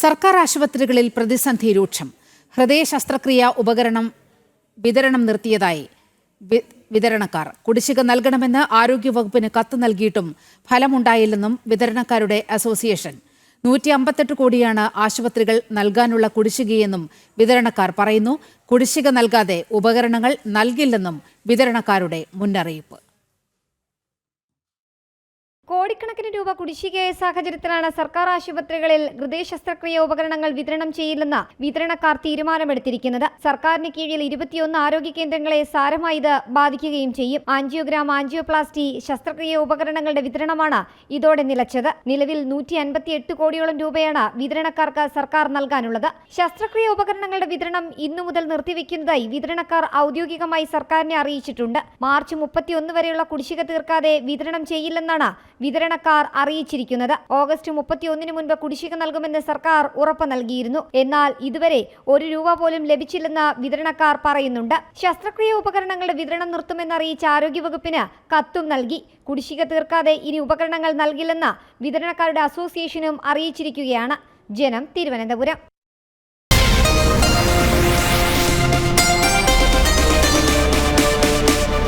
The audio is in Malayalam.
സർക്കാർ ആശുപത്രികളിൽ പ്രതിസന്ധി രൂക്ഷം. ഹൃദയ ശസ്ത്രക്രിയ ഉപകരണം വിതരണം നിർത്തിയതായി വിതരണക്കാർ. കുടിശ്ശിക നൽകണമെന്ന് ആരോഗ്യവകുപ്പിന് കത്ത് നൽകിയിട്ടും ഫലമുണ്ടായില്ലെന്നും വിതരണക്കാരുടെ അസോസിയേഷൻ. 158 കോടിയാണ് ആശുപത്രികൾ നൽകാനുള്ള കുടിശ്ശികയെന്നും വിതരണക്കാർ പറയുന്നു. കുടിശ്ശിക നൽകാതെ ഉപകരണങ്ങൾ നൽകില്ലെന്നും വിതരണക്കാരുടെ മുന്നറിയിപ്പ്. കോടിക്കണക്കിന് രൂപ കുടിശ്ശികയായ സാഹചര്യത്തിലാണ് സർക്കാർ ആശുപത്രികളിൽ ഹൃദയ ശസ്ത്രക്രിയ ഉപകരണങ്ങൾ വിതരണം ചെയ്യില്ലെന്ന് വിതരണക്കാർ തീരുമാനമെടുത്തിരിക്കുന്നത്. സർക്കാരിന് കീഴിൽ 21 ആരോഗ്യ കേന്ദ്രങ്ങളെ സാരമായി ഇത് ബാധിക്കുകയും ചെയ്യും. ആൻജിയോഗ്രാം, ആൻജിയോപ്ലാസ്റ്റി ശസ്ത്രക്രിയ ഉപകരണങ്ങളുടെ വിതരണമാണ് ഇതോടെ നിലച്ചത്. നിലവിൽ 158 കോടിയോളം രൂപയാണ് വിതരണക്കാർക്ക് സർക്കാർ നൽകാനുള്ളത്. ശസ്ത്രക്രിയ ഉപകരണങ്ങളുടെ വിതരണം ഇന്നു മുതൽ നിർത്തിവെക്കുന്നതായി വിതരണക്കാർ ഔദ്യോഗികമായി സർക്കാരിനെ അറിയിച്ചിട്ടുണ്ട്. മാർച്ച് 31 വരെയുള്ള കുടിശ്ശിക തീർക്കാതെ വിതരണം ചെയ്യില്ലെന്നാണ് വിതരണക്കാർ അറിയിച്ചിരിക്കുന്നത്. ഓഗസ്റ്റ് 31 മുൻപ് കുടിശ്ശിക നൽകുമെന്ന് സർക്കാർ ഉറപ്പ് നൽകിയിരുന്നു. എന്നാൽ ഇതുവരെ 1 രൂപ പോലും ലഭിച്ചില്ലെന്ന് വിതരണക്കാർ പറയുന്നുണ്ട്. ശസ്ത്രക്രിയ ഉപകരണങ്ങളുടെ വിതരണം നിർത്തുമെന്നറിയിച്ച ആരോഗ്യവകുപ്പിന് കത്തും നൽകി. കുടിശ്ശിക തീർക്കാതെ ഇനി ഉപകരണങ്ങൾ നൽകില്ലെന്ന് വിതരണക്കാരുടെ അസോസിയേഷനും അറിയിച്ചിരിക്കുകയാണ്. ജനം, തിരുവനന്തപുരം.